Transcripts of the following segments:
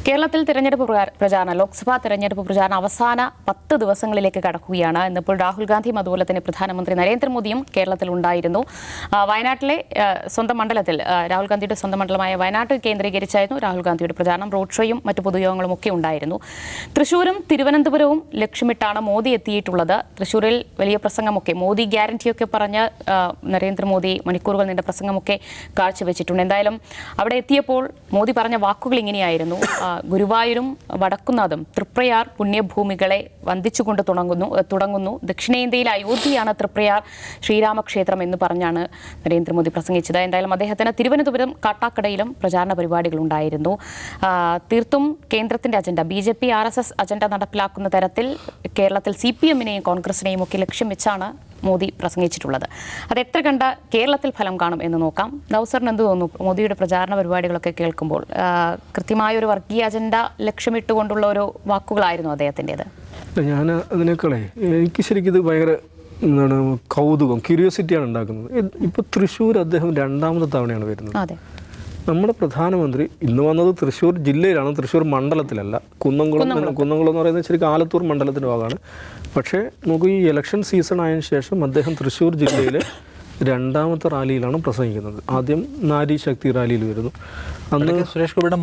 കേരളത്തിൽ തെരഞ്ഞെടുപ്പ് പ്രചാരണം ലോക്സഭാ തെരഞ്ഞെടുപ്പ് പ്രചാരണം അവസാന 10 ദിവസങ്ങളിലേക്ക് കടക്കുകയാണ്. ഇന്നിപ്പോൾ രാഹുൽ ഗാന്ധിയും അതുപോലെ തന്നെ പ്രധാനമന്ത്രി നരേന്ദ്രമോദിയും കേരളത്തിൽ ഉണ്ടായിരുന്നു. വയനാട്ടിലെ സ്വന്തം മണ്ഡലത്തിൽ രാഹുൽ ഗാന്ധിയുടെ സ്വന്തം മണ്ഡലമായ വയനാട് കേന്ദ്രീകരിച്ചായിരുന്നു രാഹുൽ ഗാന്ധിയുടെ പ്രചാരണം. റോഡ് ഷോയും മറ്റു പൊതുയോഗങ്ങളും ഒക്കെ ഉണ്ടായിരുന്നു. തൃശ്ശൂരും തിരുവനന്തപുരവും ലക്ഷ്യമിട്ടാണ് മോദി എത്തിയിട്ടുള്ളത്. തൃശ്ശൂരിൽ വലിയ പ്രസംഗമൊക്കെ മോദി ഗ്യാരണ്ടിയൊക്കെ പറഞ്ഞ് നരേന്ദ്രമോദി മണിക്കൂറുകൾ നീണ്ട പ്രസംഗമൊക്കെ കാഴ്ചവെച്ചിട്ടുണ്ട്. എന്തായാലും അവിടെ എത്തിയപ്പോൾ മോദി പറഞ്ഞ വാക്കുകൾ ഇങ്ങനെയായിരുന്നു. ഗുരുവായൂരും വടക്കുന്നാഥും തൃപ്രയാർ പുണ്യഭൂമികളെ വന്ദിച്ചുകൊണ്ട് തുടങ്ങുന്നു. ദക്ഷിണേന്ത്യയിലെ അയോധ്യയാണ് തൃപ്രയാർ ശ്രീരാമക്ഷേത്രം എന്ന് പറഞ്ഞാണ് നരേന്ദ്രമോദി പ്രസംഗിച്ചത്. എന്തായാലും അദ്ദേഹത്തിന് തിരുവനന്തപുരം കാട്ടാക്കടയിലും പ്രചാരണ പരിപാടികളുണ്ടായിരുന്നു. തീർത്തും കേന്ദ്രത്തിന്റെ അജണ്ട BJP RSS അജണ്ട നടപ്പിലാക്കുന്ന തരത്തിൽ കേരളത്തിൽ CPM-നെയും കോൺഗ്രസിനെയും ഒക്കെ ലക്ഷ്യം വെച്ചാണ് മോദി പ്രസംഗിച്ചിട്ടുള്ളത്. അത് എത്ര കണ്ട കേരളത്തിൽ ഫലം കാണും എന്ന് നോക്കാം. നൗസറിന് എന്ത് തോന്നുന്നു മോദിയുടെ പ്രചാരണ പരിപാടികളൊക്കെ കേൾക്കുമ്പോൾ? കൃത്യമായൊരു വർഗീയ അജണ്ട ലക്ഷ്യമിട്ടുകൊണ്ടുള്ള ഒരു വാക്കുകളായിരുന്നു അദ്ദേഹത്തിൻ്റെത്. ഞാൻ അതിനേക്കാളെ എനിക്ക് ശരിക്കും ഇത് ഭയങ്കര എന്താണ് കൗതുകം, ക്യൂരിയോസിറ്റിയാണ് ഉണ്ടാക്കുന്നത്. ഇപ്പോൾ തൃശ്ശൂർ അദ്ദേഹം 2ാമത്തെ തവണയാണ് വരുന്നത്. അതെ, നമ്മുടെ പ്രധാനമന്ത്രി ഇന്ന് വന്നത് തൃശ്ശൂർ ജില്ലയിലാണ്, തൃശ്ശൂർ മണ്ഡലത്തിലല്ല. കുന്നംകുളം എന്ന് പറയുന്നത് ശരിക്കും ആലത്തൂർ മണ്ഡലത്തിൻ്റെ ഭാഗമാണ്. പക്ഷേ നമുക്ക് ഈ ഇലക്ഷൻ സീസൺ ആയതിനു ശേഷം അദ്ദേഹം തൃശ്ശൂർ ജില്ലയിലെ 2ാമത്തെ റാലിയിലാണ് പ്രസംഗിക്കുന്നത്. ആദ്യം നാരി ശക്തി റാലിയിൽ വരുന്നു. അന്ന് സുരേഷ് ഗോപിയുടെ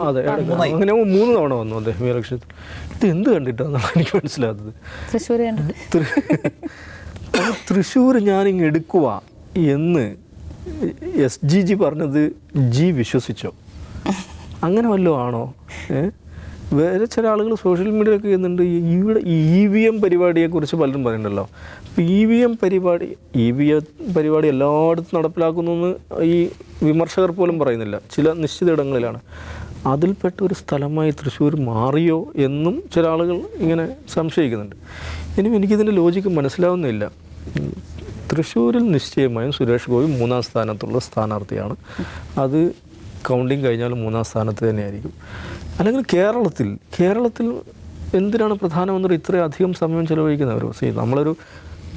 അതെ, അങ്ങനെ 3 തവണ വന്നു അദ്ദേഹം ഈ ഇലക്ഷത്തിൽ. ഇത് എന്ത് കണ്ടിട്ടാണെന്നാണ് എനിക്ക് മനസ്സിലാത്തത്. തൃശ്ശൂർ ഞാനിങ്ങ് എടുക്കുക എന്ന് SGG പറഞ്ഞത് വിശ്വസിച്ചോ? അങ്ങനെ വല്ലതും ആണോ? വേറെ ചില ആളുകൾ സോഷ്യൽ മീഡിയയിലൊക്കെ ചെയ്യുന്നുണ്ട്. ഇവിടെ EVM പരിപാടിയെക്കുറിച്ച് പലരും പറയുന്നുണ്ടല്ലോ. അപ്പോൾ EVM പരിപാടി എല്ലായിടത്തും നടപ്പിലാക്കുന്നു ഈ വിമർശകർ പോലും പറയുന്നില്ല. ചില നിശ്ചിത ഇടങ്ങളിലാണ്. അതിൽപ്പെട്ട ഒരു സ്ഥലമായി തൃശ്ശൂർ മാറിയോ എന്നും ചില ആളുകൾ ഇങ്ങനെ സംശയിക്കുന്നുണ്ട്. ഇനിയും എനിക്കിതിൻ്റെ ലോജിക്ക് മനസ്സിലാവുന്നില്ല. തൃശ്ശൂരിൽ നിശ്ചയമായും സുരേഷ് ഗോപി 3ാം സ്ഥാനത്തുള്ള സ്ഥാനാർത്ഥിയാണ്. അത് കൗണ്ടിങ് കഴിഞ്ഞാൽ 3ാം സ്ഥാനത്ത് തന്നെയായിരിക്കും. അല്ലെങ്കിൽ കേരളത്തിൽ എന്തിനാണ് പ്രധാനമന്ത്രി ഇത്രയധികം സമയം ചെലവഴിക്കുന്നത്? നമ്മളൊരു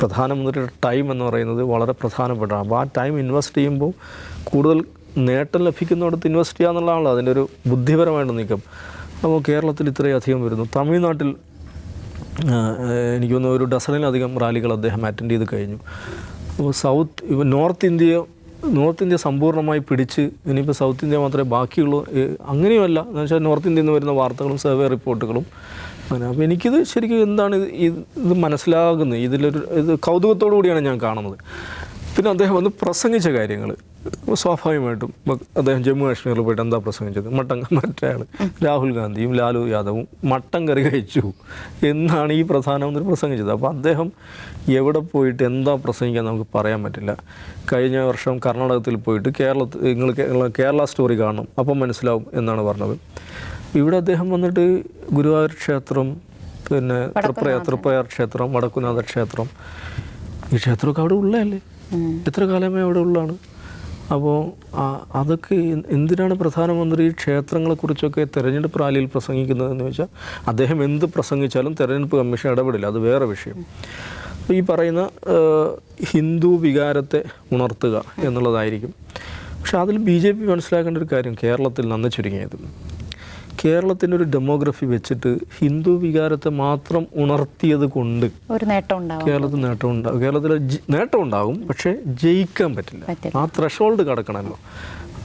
പ്രധാനമന്ത്രിയുടെ ടൈം എന്ന് പറയുന്നത് വളരെ പ്രധാനപ്പെട്ടതാണ്. അപ്പോൾ ആ ടൈം ഇൻവെസ്റ്റ് ചെയ്യുമ്പോൾ കൂടുതൽ നേട്ടം ലഭിക്കുന്നിടത്ത് ഇൻവെസ്റ്റ് ചെയ്യുക എന്നുള്ളതാണല്ലോ അതിൻ്റെ ഒരു ബുദ്ധിപരമായിട്ട് നീക്കം. അപ്പോൾ കേരളത്തിൽ ഇത്രയധികം വരുന്നു. തമിഴ്നാട്ടിൽ എനിക്ക് തോന്നുന്നു ഒരു ഡസനിലധികം റാലികൾ അദ്ദേഹം അറ്റൻഡ് ചെയ്ത് കഴിഞ്ഞു. അപ്പോൾ നോർത്ത് ഇന്ത്യ സമ്പൂർണ്ണമായി പിടിച്ച് ഇനിയിപ്പോൾ സൗത്ത് ഇന്ത്യ മാത്രമേ ബാക്കിയുള്ളൂ. അങ്ങനെയുമല്ല എന്ന് വെച്ചാൽ നോർത്ത് ഇന്ത്യയിൽ നിന്ന് വരുന്ന വാർത്തകളും സർവേ റിപ്പോർട്ടുകളും അങ്ങനെ. അപ്പോൾ എനിക്കിത് ശരിക്കും എന്താണ് ഇത് മനസ്സിലാകുന്നത്, ഇത് കൗതുകത്തോടു കൂടിയാണ് ഞാൻ കാണുന്നത്. പിന്നെ അദ്ദേഹം വന്ന് പ്രസംഗിച്ച കാര്യങ്ങൾ സ്വാഭാവികമായിട്ടും അദ്ദേഹം ജമ്മു കാശ്മീരിൽ പോയിട്ട് എന്താ പ്രസംഗിച്ചത്? മറ്റേയാൾ രാഹുൽ ഗാന്ധിയും ലാലു യാദവും മട്ടൻ കറി കഴിച്ചു എന്നാണ് ഈ പ്രധാനമന്ത്രി പ്രസംഗിച്ചത്. അപ്പോൾ അദ്ദേഹം എവിടെ പോയിട്ട് എന്താ പ്രസംഗിക്കാൻ നമുക്ക് പറയാൻ പറ്റില്ല. കഴിഞ്ഞ വർഷം കർണാടകത്തിൽ പോയിട്ട് കേരള സ്റ്റോറി കാണണം, അപ്പം മനസ്സിലാവും എന്നാണ് പറഞ്ഞത്. ഇവിടെ അദ്ദേഹം വന്നിട്ട് ഗുരുവായൂർ ക്ഷേത്രം, പിന്നെ തൃപ്രയാർ ക്ഷേത്രം, വടക്കുനാഥ ക്ഷേത്രം, ഈ ക്ഷേത്രമൊക്കെ അവിടെ ഉള്ളതല്ലേ? എത്ര കാലമേ അവിടെ ഉള്ളതാണ്. അപ്പോൾ അതൊക്കെ എന്തിനാണ് പ്രധാനമന്ത്രി ക്ഷേത്രങ്ങളെക്കുറിച്ചൊക്കെ തെരഞ്ഞെടുപ്പ് റാലിയിൽ പ്രസംഗിക്കുന്നതെന്ന് വെച്ചാൽ അദ്ദേഹം എന്ത് പ്രസംഗിച്ചാലും തെരഞ്ഞെടുപ്പ് കമ്മീഷൻ ഇടപെടില്ല, അത് വേറെ വിഷയം. ഈ പറയുന്ന ഹിന്ദു വികാരത്തെ ഉണർത്തുക എന്നുള്ളതായിരിക്കും. പക്ഷെ അതിൽ BJP മനസ്സിലാക്കേണ്ട ഒരു കാര്യം, കേരളത്തിൽ നന്ന് ചുരുങ്ങിയത് കേരളത്തിൻ്റെ ഒരു ഡെമോഗ്രഫി വെച്ചിട്ട് ഹിന്ദു വികാരത്തെ മാത്രം ഉണർത്തിയത് കൊണ്ട് കേരളത്തിൽ നേട്ടം ഉണ്ടാകും, പക്ഷേ ജയിക്കാൻ പറ്റില്ല. ആ ത്രഷോൾഡ് കടക്കണമല്ലോ,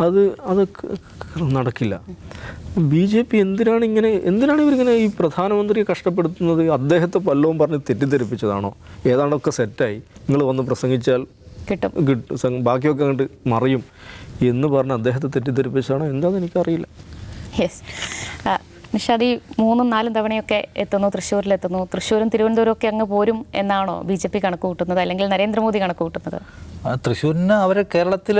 അത് നടക്കില്ല. BJP എന്തിനാണ് ഇവരിങ്ങനെ ഈ പ്രധാനമന്ത്രിയെ കഷ്ടപ്പെടുത്തുന്നത്? അദ്ദേഹത്തെ പല്ലവും പറഞ്ഞ് തെറ്റിദ്ധരിപ്പിച്ചതാണോ? ഏതാണ്ടൊക്കെ സെറ്റായി, നിങ്ങൾ വന്ന് പ്രസംഗിച്ചാൽ കിട്ടും, ബാക്കിയൊക്കെ അങ്ങോട്ട് മറിയും എന്ന് പറഞ്ഞ് അദ്ദേഹത്തെ തെറ്റിദ്ധരിപ്പിച്ചതാണോ എന്താണെന്ന് എനിക്കറിയില്ല. യെസ്, നിഷാദി 3-4 തവണയൊക്കെ എത്തുന്നു, തൃശ്ശൂരിലെത്തുന്നു. തൃശ്ശൂരും തിരുവനന്തപുരം ഒക്കെ അങ്ങ് പോരും എന്നാണോ BJP കണക്ക് കൂട്ടുന്നത്, അല്ലെങ്കിൽ നരേന്ദ്രമോദി കണക്ക് കൂട്ടുന്നത്? തൃശ്ശൂരിന് അവർ കേരളത്തിൽ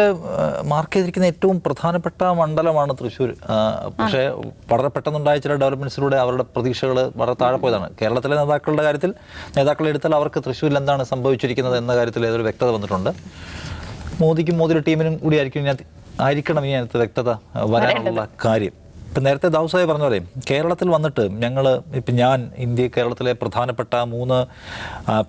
മാർക്ക് ചെയ്തിരിക്കുന്ന ഏറ്റവും പ്രധാനപ്പെട്ട മണ്ഡലമാണ് തൃശ്ശൂർ. പക്ഷേ വളരെ പെട്ടെന്നുണ്ടായ ചില ഡെവലപ്മെൻറ്റ്സിലൂടെ അവരുടെ പ്രതീക്ഷകൾ വളരെ താഴെ പോയതാണ്. കേരളത്തിലെ നേതാക്കളെ എടുത്താൽ അവർക്ക് തൃശ്ശൂരിൽ എന്താണ് സംഭവിച്ചിരിക്കുന്നത് എന്ന കാര്യത്തിൽ ഏതൊരു വ്യക്തത വന്നിട്ടുണ്ട്. മോദിയുടെ ടീമിനും കൂടി ആയിരിക്കണം ഇതിനകത്ത് വ്യക്തത വരാനുള്ള കാര്യം. ഇപ്പം നേരത്തെ ദാവൂസായി പറഞ്ഞ പോലെ കേരളത്തിൽ വന്നിട്ട് ഞാൻ കേരളത്തിലെ പ്രധാനപ്പെട്ട 3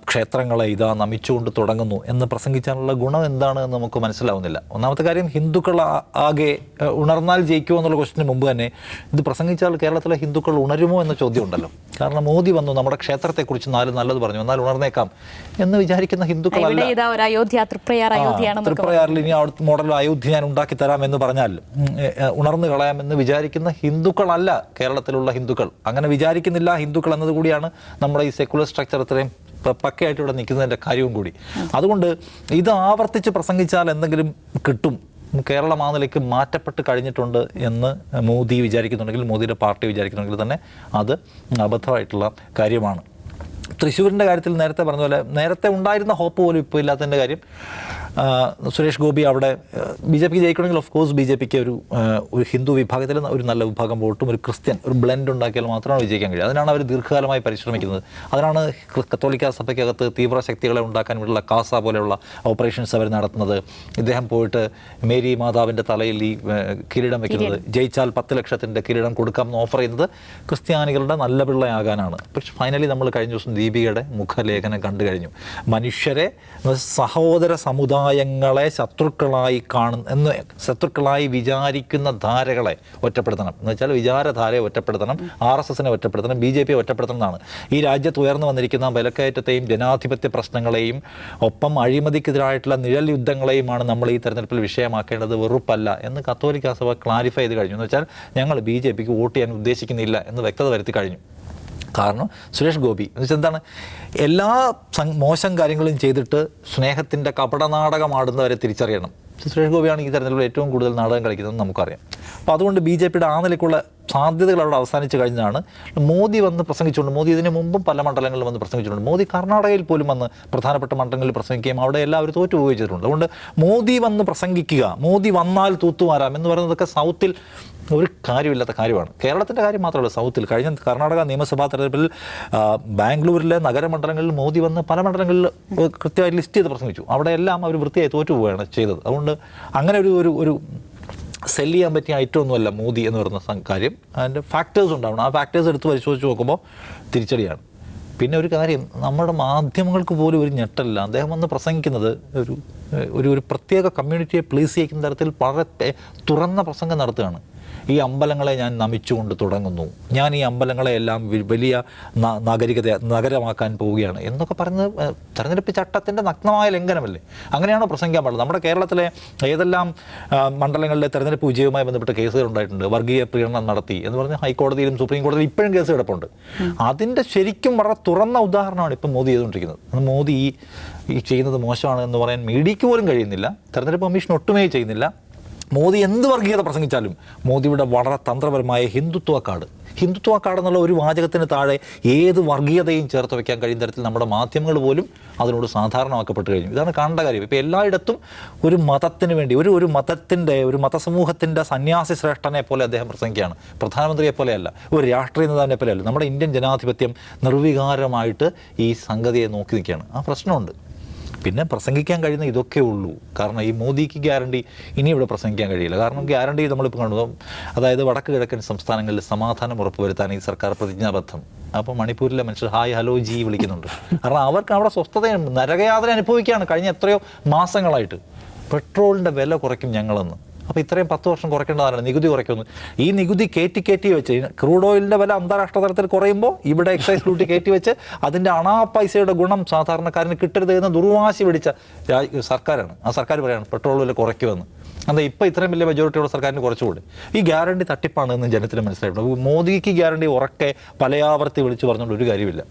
ക്ഷേത്രങ്ങളെ ഇതാ നമിച്ചുകൊണ്ട് തുടങ്ങുന്നു എന്ന് പ്രസംഗിച്ചാലുള്ള ഗുണം എന്താണ് എന്ന് നമുക്ക് മനസ്സിലാവുന്നില്ല. ഒന്നാമത്തെ കാര്യം, ഹിന്ദുക്കൾ ആകെ ഉണർന്നാൽ ജയിക്കുമോ എന്നുള്ള ക്വസ്റ്റിന് മുമ്പ് തന്നെ ഇത് പ്രസംഗിച്ചാൽ കേരളത്തിലെ ഹിന്ദുക്കൾ ഉണരുമോ എന്ന ചോദ്യം ഉണ്ടല്ലോ. കാരണം മോദി വന്നു, നമ്മുടെ ക്ഷേത്രത്തെക്കുറിച്ച് നല്ലത് പറഞ്ഞു, എന്നാൽ ഉണർന്നേക്കാം എന്ന് വിചാരിക്കുന്ന ഹിന്ദുക്കളല്ല. തൃപ്രയാറിൽ ഇനി അവിടെ മോഡൽ അയോധ്യ ഞാൻ ഉണ്ടാക്കി തരാം എന്ന് പറഞ്ഞാൽ ഉണർന്നു കളയാമെന്ന് വിചാരിക്കുന്ന ഹിന്ദുക്കളല്ല കേരളത്തിലുള്ള ഹിന്ദുക്കൾ. അങ്ങനെ വിചാരിക്കുന്നില്ല ഹിന്ദുക്കൾ എന്നതുകൂടിയാണ് നമ്മുടെ ഈ സെക്കുലർ സ്ട്രക്ചർ ഇത്രയും പക്കയായിട്ട് ഇവിടെ നിൽക്കുന്നതിൻ്റെ കാര്യവും കൂടി. അതുകൊണ്ട് ഇത് ആവർത്തിച്ച് പ്രസംഗിച്ചാൽ എന്തെങ്കിലും കിട്ടും, കേരളം ആ നിലയ്ക്ക് മാറ്റപ്പെട്ട് കഴിഞ്ഞിട്ടുണ്ട് എന്ന് മോദി വിചാരിക്കുന്നുണ്ടെങ്കിൽ, മോദിയുടെ പാർട്ടി വിചാരിക്കുന്നുണ്ടെങ്കിൽ തന്നെ അത് അബദ്ധമായിട്ടുള്ള കാര്യമാണ്. തൃശ്ശൂരിൻ്റെ കാര്യത്തിൽ നേരത്തെ പറഞ്ഞ പോലെ നേരത്തെ ഉണ്ടായിരുന്ന ഹോപ്പ് പോലും ഇപ്പോൾ ഇല്ലാത്തതിൻ്റെ കാര്യം, സുരേഷ് ഗോപി അവിടെ BJP ജയിക്കണമെങ്കിൽ ഓഫ് കോഴ്സ് BJPക്ക് ഒരു ഹിന്ദു വിഭാഗത്തിൽ ഒരു നല്ല വിഭാഗം വോട്ടും ഒരു ക്രിസ്ത്യൻ ഒരു ബ്ലെൻഡ് ഉണ്ടാക്കിയാൽ മാത്രമാണ് വിജയിക്കാൻ കഴിയുക. അതിനാണ് അവർ ദീർഘകാലമായി പരിശ്രമിക്കുന്നത്. അതിനാണ് കത്തോലിക്ക സഭയ്ക്കകത്ത് തീവ്ര ശക്തികളെ ഉണ്ടാക്കാൻ വേണ്ടിയുള്ള കാസ പോലെയുള്ള ഓപ്പറേഷൻസ് അവർ നടത്തുന്നത്. ഇദ്ദേഹം പോയിട്ട് മേരി മാതാവിൻ്റെ തലയിൽ ഈ കിരീടം വെക്കുന്നത്, ജയിച്ചാൽ 10 ലക്ഷത്തിൻ്റെ കിരീടം കൊടുക്കാമെന്ന് ഓഫർ ചെയ്യുന്നത് ക്രിസ്ത്യാനികളുടെ നല്ല പിള്ളയാകാനാണ്. പക്ഷെ ഫൈനലി നമ്മൾ കഴിഞ്ഞ ദിവസം ദീപികയുടെ മുഖലേഖനം കണ്ടു കഴിഞ്ഞു. മനുഷ്യരെ, സഹോദര സമുദായങ്ങളെ ശത്രുക്കളായി വിചാരിക്കുന്ന ധാരകളെ ഒറ്റപ്പെടുത്തണം എന്ന് വെച്ചാൽ വിചാരധാരയെ ഒറ്റപ്പെടുത്തണം, RSSനെ ഒറ്റപ്പെടുത്തണം, BJPയെ ഒറ്റപ്പെടുത്തണം എന്നാണ്. ഈ രാജ്യത്ത് ഉയർന്നു വന്നിരിക്കുന്ന വിലക്കയറ്റത്തെയും ജനാധിപത്യ പ്രശ്നങ്ങളെയും ഒപ്പം അഴിമതിക്കെതിരായിട്ടുള്ള നിഴൽ യുദ്ധങ്ങളെയുമാണ് നമ്മൾ ഈ തെരഞ്ഞെടുപ്പിൽ വിഷയമാക്കേണ്ടത്, വെറുപ്പല്ല എന്ന് കത്തോലിക്ക സഭ ക്ലാരിഫൈ ചെയ്ത് കഴിഞ്ഞു. എന്ന് വെച്ചാൽ ഞങ്ങൾ BJPക്ക് വോട്ട് ചെയ്യാൻ ഉദ്ദേശിക്കുന്നില്ല എന്ന് വ്യക്തത വരുത്തി കഴിഞ്ഞു. കാരണം സുരേഷ് ഗോപി എന്ന് വെച്ചാൽ എന്താണ്, എല്ലാ മോശം കാര്യങ്ങളും ചെയ്തിട്ട് സ്നേഹത്തിൻ്റെ കപടനാടകമാടുന്നവരെ തിരിച്ചറിയണം. സുരേഷ് ഗോപിയാണ് ഈ തെരഞ്ഞെടുപ്പിൽ ഏറ്റവും കൂടുതൽ നാടകം കളിക്കുന്നതെന്ന് നമുക്കറിയാം. അപ്പോൾ അതുകൊണ്ട് BJPയുടെ ആ നിലയ്ക്കുള്ള സാധ്യതകൾ അവിടെ അവസാനിച്ച് കഴിഞ്ഞതാണ്. മോദി വന്ന് പ്രസംഗിച്ചുകൊണ്ട്, മോദി ഇതിന് മുമ്പും പല മണ്ഡലങ്ങളിൽ വന്ന് പ്രസംഗിച്ചിട്ടുണ്ട്. മോദി കർണാടകയിൽ പോലും വന്ന് പ്രധാനപ്പെട്ട മണ്ഡലങ്ങളിൽ പ്രസംഗിക്കുകയും അവിടെ എല്ലാവരും തോറ്റുപോവുകയും ചെയ്തിട്ടുണ്ട്. അതുകൊണ്ട് മോദി വന്ന് പ്രസംഗിക്കുക, മോദി വന്നാൽ തൂത്തുമാരാം എന്ന് പറയുന്നതൊക്കെ സൗത്തിൽ ഒരു കാര്യമില്ലാത്ത കാര്യമാണ്. കേരളത്തിൻ്റെ കാര്യം മാത്രമല്ല, സൗത്തിൽ കഴിഞ്ഞ കർണാടക നിയമസഭാ തെരഞ്ഞെടുപ്പിൽ ബാംഗ്ലൂരിലെ നഗരമണ്ഡലങ്ങളിൽ മോദി വന്ന് പല മണ്ഡലങ്ങളിൽ കൃത്യമായി ലിസ്റ്റ് ചെയ്ത് പ്രസംഗിച്ചു. അവിടെയെല്ലാം അവർ വൃത്തിയായി തോറ്റുപോവുകയാണ് ചെയ്തത്. അതുകൊണ്ട് അങ്ങനെ ഒരു സെല്ല് ചെയ്യാൻ പറ്റിയ ഐറ്റമൊന്നുമല്ല മോദി എന്ന് പറയുന്ന കാര്യം. അതിൻ്റെ ഫാക്ടേഴ്സ് ഉണ്ടാവണം. ആ ഫാക്ടേഴ്സ് എടുത്ത് പരിശോധിച്ച് നോക്കുമ്പോൾ തിരിച്ചടിയാണ്. പിന്നെ ഒരു കാര്യം, നമ്മുടെ മാധ്യമങ്ങൾക്ക് പോലും ഒരു ഞെട്ടല്ല. അദ്ദേഹം വന്ന് പ്രസംഗിക്കുന്നത് ഒരു പ്രത്യേക കമ്മ്യൂണിറ്റിയെ പ്ലീസ് ചെയ്യിക്കുന്ന തരത്തിൽ വളരെ തുറന്ന പ്രസംഗം നടത്തുകയാണ്. ഈ അമ്പലങ്ങളെ ഞാൻ നമിച്ചുകൊണ്ട് തുടങ്ങുന്നു, ഞാൻ ഈ അമ്പലങ്ങളെയെല്ലാം വലിയ നഗരമാക്കാൻ പോവുകയാണ് എന്നൊക്കെ പറയുന്നത് തെരഞ്ഞെടുപ്പ് ചട്ടത്തിൻ്റെ നഗ്നമായ ലംഘനമല്ലേ? അങ്ങനെയാണോ പ്രസംഗിക്കാൻ പാടുള്ളത്? നമ്മുടെ കേരളത്തിലെ ഏതെല്ലാം മണ്ഡലങ്ങളിലെ തെരഞ്ഞെടുപ്പ് വിജയവുമായി ബന്ധപ്പെട്ട കേസുകൾ ഉണ്ടായിട്ടുണ്ട്. വർഗീയ പ്രീണനം നടത്തി എന്ന് പറഞ്ഞ് ഹൈക്കോടതിയിലും സുപ്രീം കോടതിയിലും ഇപ്പോഴും കേസ് കിടപ്പുണ്ട്. അതിൻ്റെ ശരിക്കും വളരെ തുറന്ന ഉദാഹരണമാണ് ഇപ്പം മോദി ചെയ്തുകൊണ്ടിരിക്കുന്നത്. മോദി ഈ ചെയ്യുന്നത് മോശമാണ് എന്ന് പറയാൻ മീഡിയയ്ക്ക് പോലും കഴിയുന്നില്ല, തെരഞ്ഞെടുപ്പ് കമ്മീഷൻ ഒട്ടുമേ ചെയ്യുന്നില്ല. മോദി എന്ത് വർഗീയത പ്രസംഗിച്ചാലും മോദിയുടെ വളരെ തന്ത്രപരമായ ഹിന്ദുത്വ കാർഡ് എന്നുള്ള ഒരു വാചകത്തിന് താഴെ ഏത് വർഗീയതയും ചേർത്ത് വയ്ക്കാൻ കഴിയുന്ന തരത്തിൽ നമ്മുടെ മാധ്യമങ്ങൾ പോലും അതിനോട് സാധാരണമാക്കപ്പെട്ട് കഴിഞ്ഞു. ഇതാണ് കാണേണ്ട കാര്യം. ഇപ്പോൾ എല്ലായിടത്തും ഒരു മതത്തിന് വേണ്ടി ഒരു മതസമൂഹത്തിൻ്റെ സന്യാസി ശ്രേഷ്ഠനെ പോലെ അദ്ദേഹം പ്രസംഗിക്കുകയാണ്. പ്രധാനമന്ത്രിയെ പോലെയല്ല, ഒരു രാഷ്ട്രീയ നേതാവിനെ പോലെയല്ല. നമ്മുടെ ഇന്ത്യൻ ജനാധിപത്യം നിർവികാരമായിട്ട് ഈ സംഗതിയെ നോക്കി നിൽക്കുകയാണ്. ആ പ്രശ്നമുണ്ട്. പിന്നെ പ്രസംഗിക്കാൻ കഴിയുന്ന ഇതൊക്കെ ഉള്ളൂ. കാരണം ഈ മോദിക്ക് ഗ്യാരണ്ടി ഇനി ഇവിടെ പ്രസംഗിക്കാൻ കഴിയില്ല. കാരണം ഗ്യാരണ്ടി നമ്മളിപ്പോൾ കാണുന്നു, അതായത് വടക്ക് കിഴക്കൻ സംസ്ഥാനങ്ങളിൽ സമാധാനം ഉറപ്പുവരുത്താൻ ഈ സർക്കാർ പ്രതിജ്ഞാബദ്ധം. അപ്പോൾ മണിപ്പൂരിലെ മനുഷ്യർ ഹായ് ഹലോ ജി വിളിക്കുന്നുണ്ട്. കാരണം അവർക്ക് അവിടെ സ്വസ്ഥതയും നരകയാതന അനുഭവിക്കുകയാണ് കഴിഞ്ഞ എത്രയോ മാസങ്ങളായിട്ട്. പെട്രോളിൻ്റെ വില കുറയ്ക്കും ഞങ്ങളെന്ന്. അപ്പോൾ ഇത്രയും 10 വർഷം കുറയ്ക്കേണ്ടതാണ്, നികുതി കുറയ്ക്കുമെന്ന്. ഈ നികുതി കയറ്റി വെച്ച് ക്രൂഡ് ഓയിലിൻ്റെ വില അന്താരാഷ്ട്ര തലത്തിൽ കുറയുമ്പോൾ ഇവിടെ എക്സൈസ് ഡ്യൂട്ടി കയറ്റി വെച്ച് അതിൻ്റെ പൈസയുടെ ഗുണം സാധാരണക്കാരന് കിട്ടരുത് എന്ന് ദുർവാശി പിടിച്ച സർക്കാരാണ്. ആ സർക്കാർ പറയാണ് പെട്രോൾ വില കുറയ്ക്കുമെന്ന്. എന്താ ഇപ്പോൾ ഇത്രയും വലിയ മെജോറിറ്റിയുള്ള സർക്കാരിന് കുറച്ചുകൂടി. ഈ ഗ്യാരണ്ടി തട്ടിപ്പാണ് എന്ന് ജനത്തിന് മനസ്സിലായിട്ടുണ്ട്. മോദിക്ക് ഗ്യാരണ്ടി ഉറക്കെ പലയാവർത്തി വിളിച്ച് പറഞ്ഞുകൊണ്ട് ഒരു കാര്യമില്ല.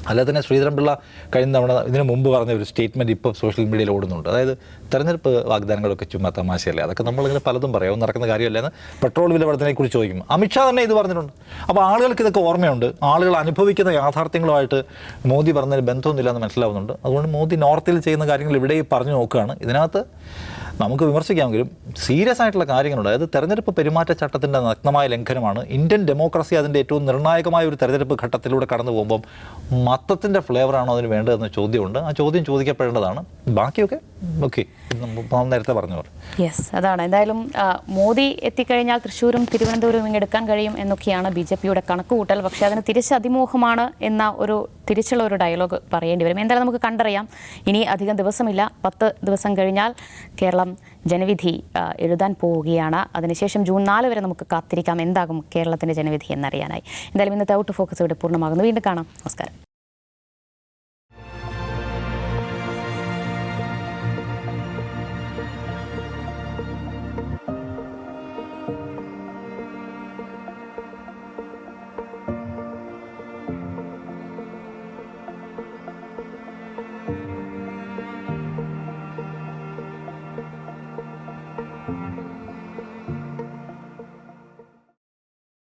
അല്ലാതെ തന്നെ ശ്രീധരൻപിള്ള കഴിഞ്ഞ തവണ ഇതിനു മുമ്പ് പറഞ്ഞ ഒരു സ്റ്റേറ്റ്മെൻറ്റ് ഇപ്പോൾ സോഷ്യൽ മീഡിയയിൽ ഓടുന്നുണ്ട്. അതായത് തെരഞ്ഞെടുപ്പ് വാഗ്ദാനങ്ങളൊക്കെ ചുമ്മാ തമാശയല്ലേ, അതൊക്കെ നമ്മളിങ്ങനെ പലതും പറയാം, നടക്കുന്ന കാര്യമല്ല എന്ന്. പെട്രോൾ വില വർധനയെക്കുറിച്ച് ചോദിക്കും, അമിത്ഷാ തന്നെ ഇത് പറഞ്ഞിട്ടുണ്ട്. അപ്പോൾ ആളുകൾക്ക് ഇതൊക്കെ ഓർമ്മയുണ്ട്. ആളുകൾ അനുഭവിക്കുന്ന യാഥാർത്ഥ്യങ്ങളുമായിട്ട് മോദി പറഞ്ഞതിന് ബന്ധമൊന്നുമില്ല എന്ന് മനസ്സിലാവുന്നുണ്ട്. അതുകൊണ്ട് മോദി നോർത്തിൽ ചെയ്യുന്ന കാര്യങ്ങൾ ഇവിടെ പറഞ്ഞു നോക്കുകയാണ്. ഇതിനകത്ത് നമുക്ക് വിമർശിക്കാമെങ്കിലും സീരിയസ് ആയിട്ടുള്ള കാര്യങ്ങളുണ്ട്. അതായത് തെരഞ്ഞെടുപ്പ് പെരുമാറ്റച്ചട്ടത്തിൻ്റെ നഗ്നമായ ലംഘനമാണ്. ഇന്ത്യൻ ഡെമോക്രസി അതിൻ്റെ ഏറ്റവും നിർണായകമായ ഒരു തെരഞ്ഞെടുപ്പ് ഘട്ടത്തിലൂടെ കടന്നു പോകുമ്പം മത്തത്തിൻ്റെ ഫ്ലേവറാണോ അതിന് വേണ്ടതെന്ന ചോദ്യമുണ്ട്. ആ ചോദ്യം ചോദിക്കപ്പെടേണ്ടതാണ്. ബാക്കിയൊക്കെ ഓക്കെ, നേരത്തെ പറഞ്ഞവർ. യെസ്, അതാണ് എന്തായാലും മോദി എത്തിക്കഴിഞ്ഞാൽ തൃശ്ശൂരും തിരുവനന്തപുരവും ഇങ്ങെടുക്കാൻ കഴിയും എന്നൊക്കെയാണ് BJPയുടെ കണക്കുകൂട്ടൽ. പക്ഷേ അതിന് തിരിച്ച് അതിമോഹമാണ് എന്ന തിരിച്ചുള്ള ഒരു ഡയലോഗ് പറയേണ്ടി വരും. എന്തായാലും നമുക്ക് കണ്ടറിയാം. ഇനി അധികം ദിവസമില്ല, 10 ദിവസം കഴിഞ്ഞാൽ കേരളം ജനവിധി എഴുതാൻ പോവുകയാണ്. അതിനുശേഷം ജൂൺ 4 വരെ നമുക്ക് കാത്തിരിക്കാം എന്താകും കേരളത്തിൻ്റെ ജനവിധി എന്നറിയാനായി. എന്തായാലും ഇന്നത്തെ ഔട്ട് ഫോക്കസ് ഇവിടെ പൂർണ്ണമാകുന്നു. വീണ്ടും കാണാം. നമസ്കാരം.